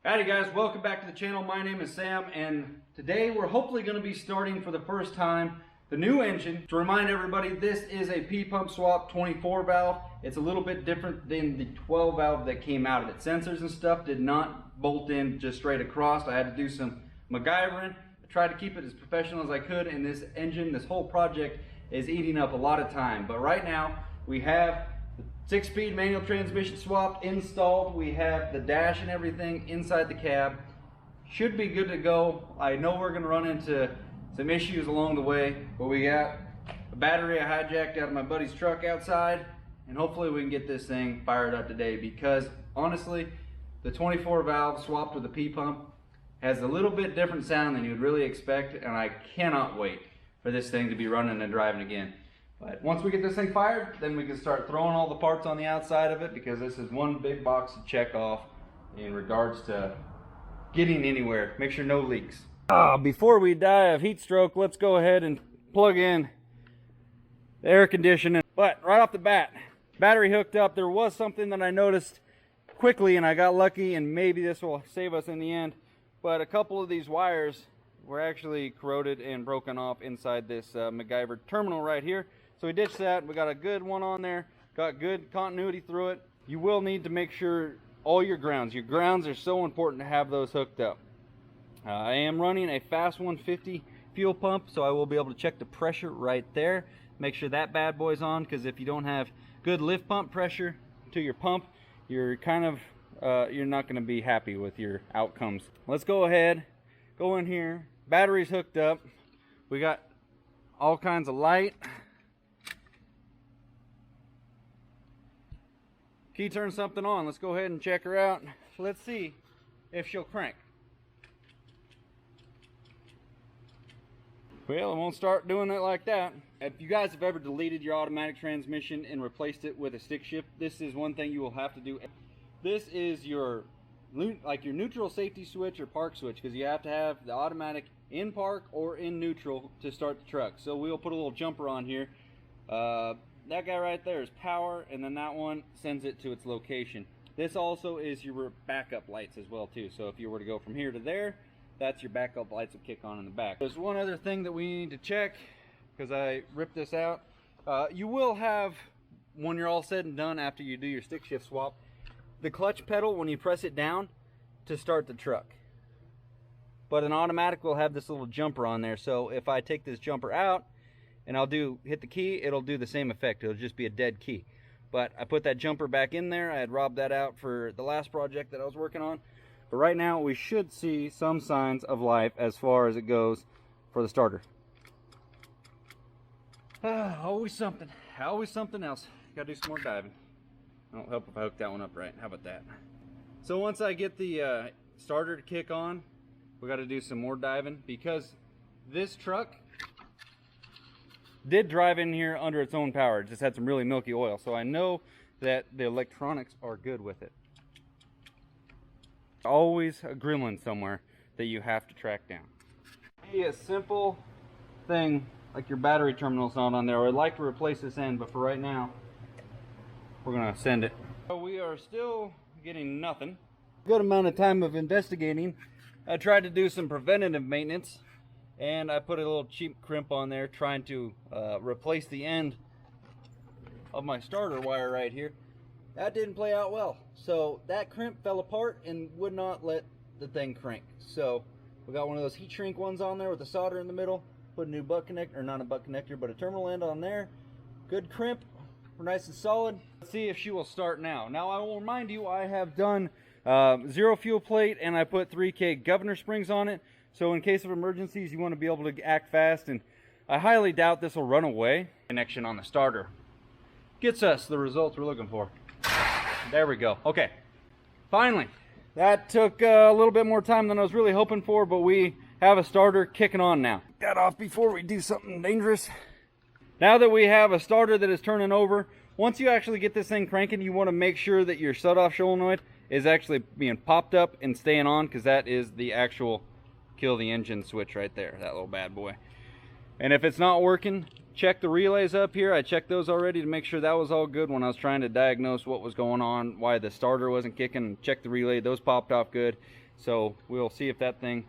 Howdy guys, welcome back to the channel. My name is Sam, and today we're hopefully going to be starting for the first time the new engine. To remind everybody, this is a P-pump swap 24 valve. It's a little bit different than the 12 valve that came out of it. Sensors and stuff did not bolt in just straight across. I had to do some MacGyvering. I tried to keep it as professional as I could, and this engine, this whole project is eating up a lot of time. But right now we have 6-speed manual transmission swap installed. We have the dash and everything inside the cab. Should be good to go. I know we're going to run into some issues along the way, but we got a battery I hijacked out of my buddy's truck outside, and hopefully we can get this thing fired up today, because honestly, the 24 valve swapped with the P-pump has a little bit different sound than you'd really expect, and I cannot wait for this thing to be running and driving again. But once we get this thing fired, then we can start throwing all the parts on the outside of it, because this is one big box to check off in regards to getting anywhere. Make sure no leaks. Before we die of heat stroke, let's go ahead and plug in the air conditioning. But right off the bat, battery hooked up. There was something that I noticed quickly, and I got lucky, and maybe this will save us in the end. But a couple of these wires were actually corroded and broken off inside this MacGyver terminal right here. So we ditched that. We got a good one on there, got good continuity through it. You will need to make sure all your grounds are so important to have those hooked up. I am running a fast 150 fuel pump, so I will be able to check the pressure right there. Make sure that bad boy's on, because if you don't have good lift pump pressure to your pump, you're kind of you're not going to be happy with your outcomes. Let's go ahead, go in here. Battery's hooked up. We got all kinds of light. Key turned something on. Let's go ahead and check her out. Let's see if she'll crank. Well, it won't start doing it like that. If you guys have ever deleted your automatic transmission and replaced it with a stick shift, this is one thing you will have to do. This is your neutral safety switch or park switch, because you have to have the automatic in park or in neutral to start the truck. So we'll put a little jumper on here. That guy right there is power, and then that one sends it to its location. This also is your backup lights as well too. So if you were to go from here to there, that's your backup lights will kick on in the back. There's one other thing that we need to check, because I ripped this out. You will have, when you're all said and done after you do your stick shift swap, the clutch pedal when you press it down to start the truck. But an automatic will have this little jumper on there. So if I take this jumper out and hit the key, it'll do the same effect. It'll just be a dead key. But I put that jumper back in there. I had robbed that out for the last project that I was working on. But right now we should see some signs of life as far as it goes for the starter. Always something else. Gotta do some more diving. It'll help if I hook that one up right. How about that? So once I get the starter to kick on, we got to do some more diving, because this truck did drive in here under its own power. It just had some really milky oil, so I know that the electronics are good with it. Always a gremlin somewhere that you have to track down. Maybe a simple thing like your battery terminal's not on there. I'd like to replace this end, but for right now we're gonna send it. So we are still getting nothing. Good amount of time of investigating. I tried to do some preventative maintenance, and I put a little cheap crimp on there trying to replace the end of my starter wire right here. That didn't play out well. So that crimp fell apart and would not let the thing crank. So we got one of those heat shrink ones on there with the solder in the middle. Put a new butt connector, or not a butt connector, but a terminal end on there. Good crimp. We're nice and solid. Let's see if she will start now. Now I will remind you, I have done zero fuel plate, and I put 3K governor springs on it. So in case of emergencies, you want to be able to act fast, and I highly doubt this will run away. Connection on the starter gets us the results we're looking for. There we go. Okay, finally. That took a little bit more time than I was really hoping for, but we have a starter kicking on now. Got off before we do something dangerous. Now that we have a starter that is turning over, once you actually get this thing cranking, you want to make sure that your Shutoff solenoid is actually being popped up and staying on, because that is the actual kill the engine switch right there, that little bad boy. And if it's not working, check the relays up here. I checked those already to make sure that was all good when I was trying to diagnose what was going on, why the starter wasn't kicking. Check the relay, those popped off good. So we'll see if that thing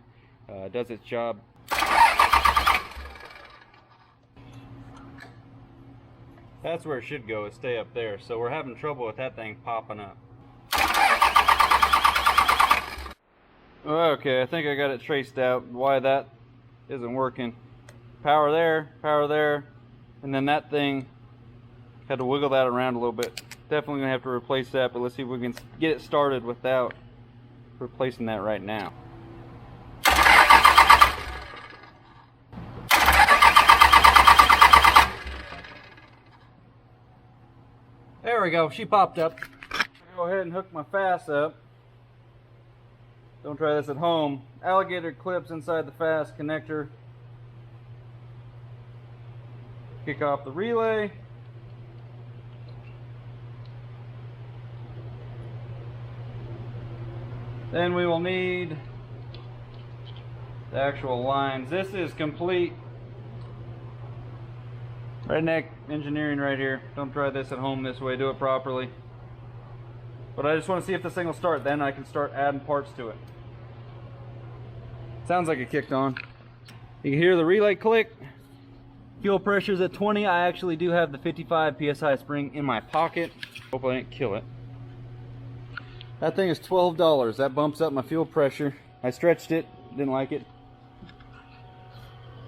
does its job. That's where it should go, is stay up there. So we're having trouble with that thing popping up. Okay, I think I got it traced out why that isn't working. Power there, and then that thing, had to wiggle that around a little bit. Definitely gonna have to replace that, but let's see if we can get it started without replacing that right now. There we go, she popped up. Go ahead and hook my FAS up. Don't try this at home. Alligator clips inside the FAS connector. Kick off the relay. Then we will need the actual lines. This is complete redneck engineering right here. Don't try this at home this way, do it properly. But I just want to see if this thing will start, then I can start adding parts to it. Sounds like it kicked on. You can hear the relay click. Fuel pressure's at 20. I actually do have the 55 PSI spring in my pocket. Hope I didn't kill it. That thing is $12. That bumps up my fuel pressure. I stretched it, didn't like it.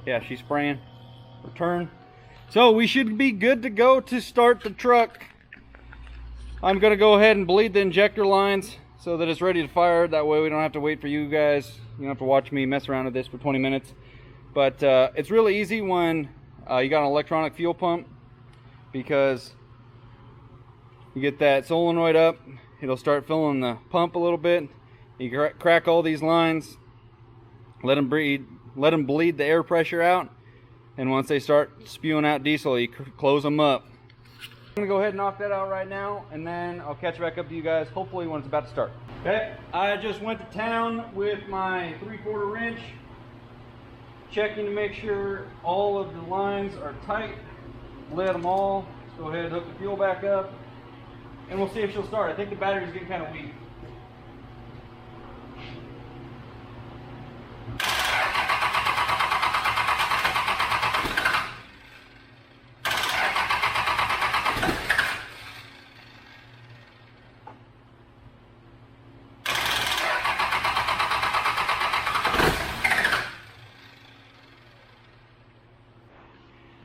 Yeah, she's spraying. Return. So we should be good to go to start the truck. I'm gonna go ahead and bleed the injector lines so that it's ready to fire. That way we don't have to wait for you guys. You don't have to watch me mess around with this for 20 minutes. But it's really easy when you got an electronic fuel pump, because you get that solenoid up, it'll start filling the pump a little bit. You crack all these lines, let them bleed the air pressure out, and once they start spewing out diesel, you close them up. I'm gonna go ahead and knock that out right now, and then I'll catch back up to you guys hopefully when it's about to start. Okay, I just went to town with my 3/4 wrench, checking to make sure all of the lines are tight. Lit them all. Let's go ahead and hook the fuel back up, and we'll see if she'll start. I think the battery's getting kind of weak.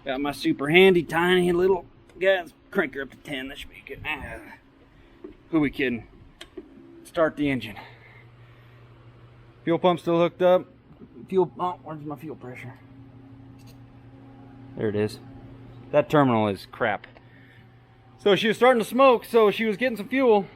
Got my super handy, tiny little guys. Crank her up to 10. That should be good. Who we kidding? Start the engine. Fuel pump still hooked up. Fuel. Oh, where's my fuel pressure? There it is. That terminal is crap. So she was starting to smoke, so she was getting some fuel.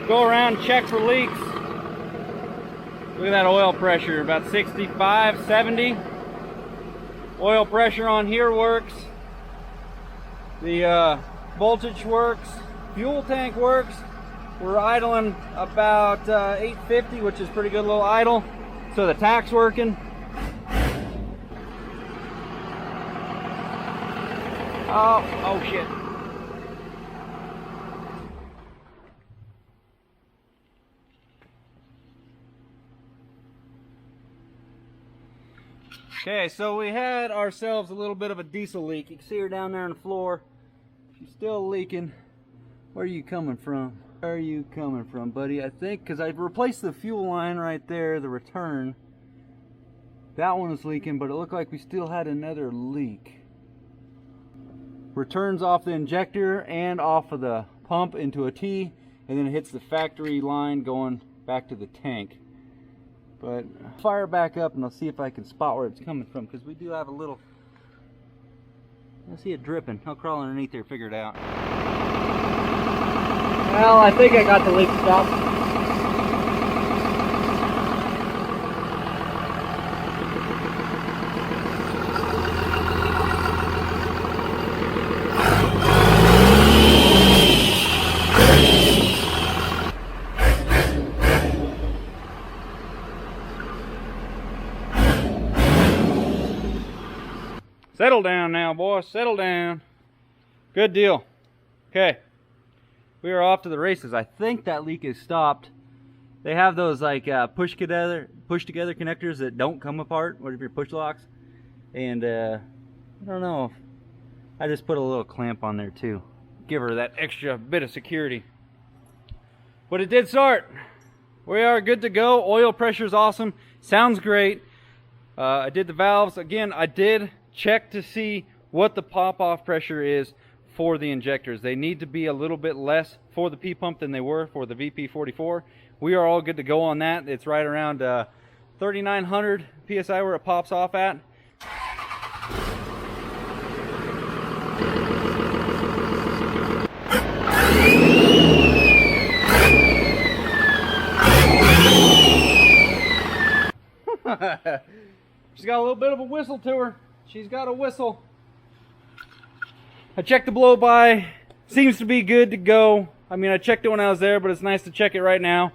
Go around, check for leaks. Look at that oil pressure, about 65, 70. Oil pressure on here works. The voltage works. Fuel tank works. We're idling about 850, which is pretty good little idle. So the tach's working. Oh shit. Okay, so we had ourselves a little bit of a diesel leak. You can see her down there on the floor. She's still leaking. Where are you coming from? Where are you coming from, buddy? I think because I replaced the fuel line right there, the return. That one was leaking, but it looked like we still had another leak. Returns off the injector and off of the pump into a T, and then it hits the factory line going back to the tank. But fire back up and I'll see if I can spot where it's coming from, because we do have a little, I see it dripping. I'll crawl underneath there, figure it out. Well, I think I got the leak stopped. Settle down now, boys. Settle down. Good deal. Okay. We are off to the races. I think that leak is stopped. They have those like push together connectors that don't come apart. What if your push locks? And I don't know. I just put a little clamp on there too. Give her that extra bit of security. But it did start. We are good to go. Oil pressure is awesome. Sounds great. I did the valves. Again, I did check to see what the pop-off pressure is for the injectors. They need to be a little bit less for the P-pump than they were for the VP44. We are all good to go on that. It's right around 3,900 PSI where it pops off at. She's got a little bit of a whistle to her. She's got a whistle. I checked the blow-by. Seems to be good to go. I mean, I checked it when I was there, but it's nice to check it right now.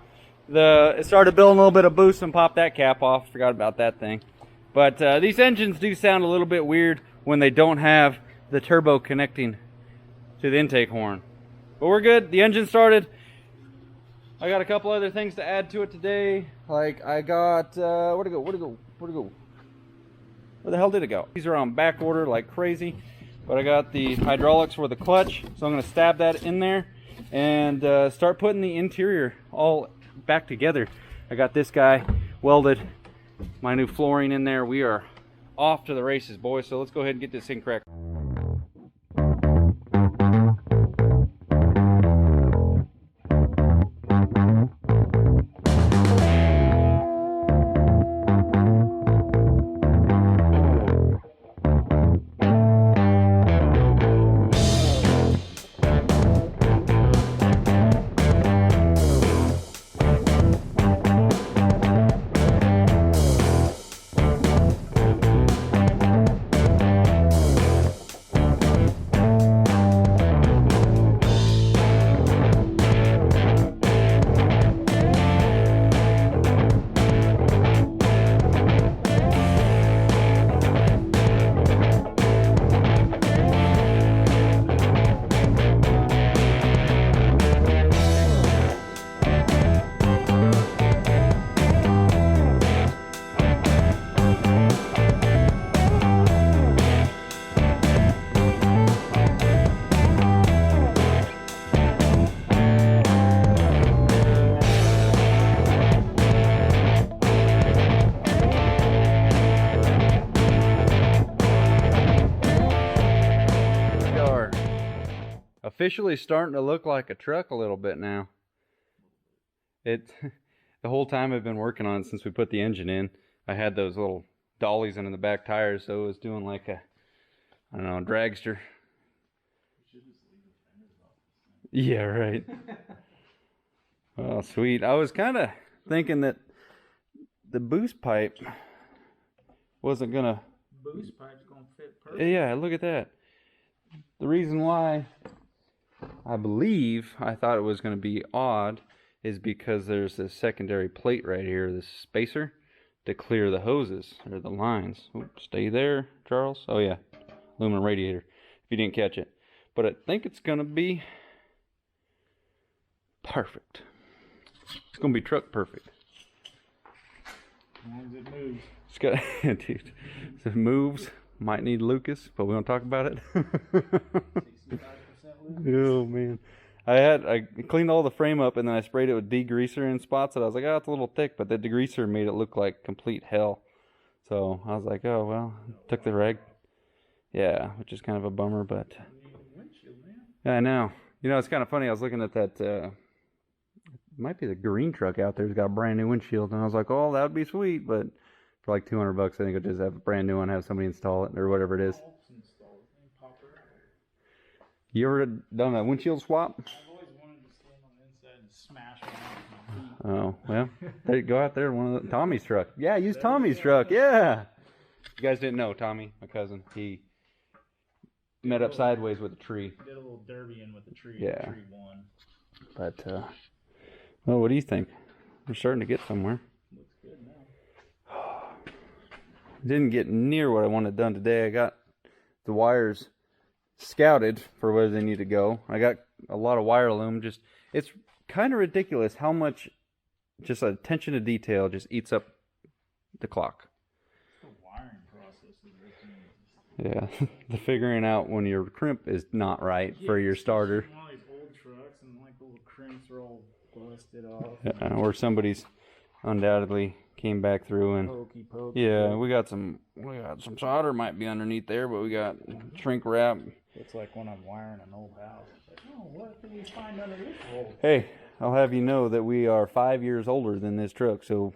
It started building a little bit of boost and popped that cap off. Forgot about that thing. But these engines do sound a little bit weird when they don't have the turbo connecting to the intake horn. But we're good. The engine started. I got a couple other things to add to it today. Like I got, where'd it go? Where the hell did it go? These are on back order like crazy. But I got the hydraulics for the clutch. So I'm going to stab that in there and start putting the interior all back together. I got this guy welded, my new flooring in there. We are off to the races, boys. So let's go ahead and get this thing cracked. Officially starting to look like a truck a little bit now. The whole time I've been working on it since we put the engine in, I had those little dollies in the back tires, so it was doing like a, I don't know, dragster. Yeah, right. Oh, sweet. I was kind of thinking that the boost pipe wasn't gonna. Boost pipe's gonna fit perfect. Yeah, look at that. The reason why I thought it was going to be odd is because there's this secondary plate right here, this spacer, to clear the hoses or the lines. Oops, stay there, Charles. Oh yeah, aluminum radiator, if you didn't catch it. But I think it's going to be perfect. It's going to be truck perfect. As long as it moves. It's got, dude, if it moves, might need Lucas, but we don't talk about it. 65% Oh man, I cleaned all the frame up and then I sprayed it with degreaser in spots that I was like, oh, it's a little thick, but the degreaser made it look like complete hell. So I was like, oh well, took the rag. Yeah, which is kind of a bummer, but yeah, I know. You know, it's kind of funny. I was looking at that. It might be the green truck out there. It's got a brand new windshield, and I was like, oh, that would be sweet, but for like $200, I think I'll just have a brand new one, have somebody install it or whatever it is. You ever done a windshield swap? I've always wanted to stand on the inside and smash one out with my feet. Oh, well, there you go out there, one of Tommy's truck. Yeah, use Tommy's truck, yeah. You guys didn't know, Tommy, my cousin, he met up sideways with a tree. Did a little derby in with the tree. Yeah. The tree won. But, well, what do you think? We're starting to get somewhere. Looks good now. Didn't get near what I wanted done today. I got the wires scouted for where they need to go. I got a lot of wire loom. Just, it's kind of ridiculous how much just attention to detail just eats up the clock. The wiring process is Yeah, the figuring out when your crimp is not right for your starter. One of these old trucks and like the little crimps are all busted off. Or somebody's undoubtedly came back through and Pokey. yeah, we got some solder might be underneath there, but we got shrink wrap. It's like when I'm wiring an old house. Like, oh, what did we find under this hole? Hey, I'll have you know that we are 5 years older than this truck, so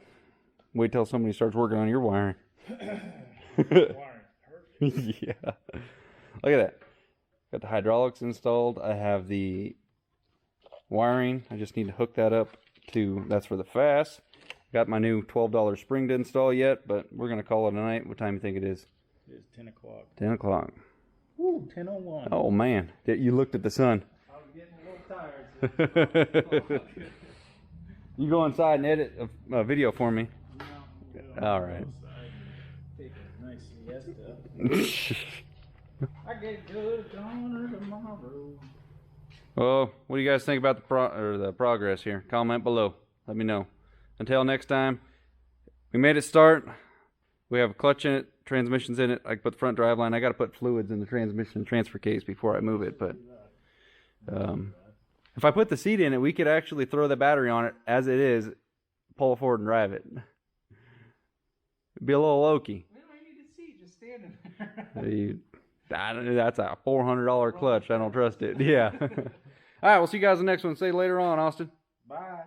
wait till somebody starts working on your wiring. Wiring perfect. Yeah. Look at that. Got the hydraulics installed. I have the wiring. I just need to hook that up to, that's for the FAS. Got my new $12 spring to install yet, but we're going to call it a night. What time do you think it is? It is 10 o'clock. 10 o'clock. Ooh, 10:01. Oh, man. You looked at the sun. I was getting a little tired. So You go inside and edit a video for me. no, All right. Take a nice siesta. I get good gone tomorrow. Well, what do you guys think about the progress here? Comment below. Let me know. Until next time, we made it start. We have a clutch in it, transmissions in it. I put the front drive line. I got to put fluids in the transmission transfer case before I move it. But if I put the seat in it, we could actually throw the battery on it as it is, pull it forward and drive it. It'd be a little low-key. We don't need a seat, just standing there. That's a $400 clutch. I don't trust it. Yeah. All right, we'll see you guys in the next one. See you later on, Austin. Bye.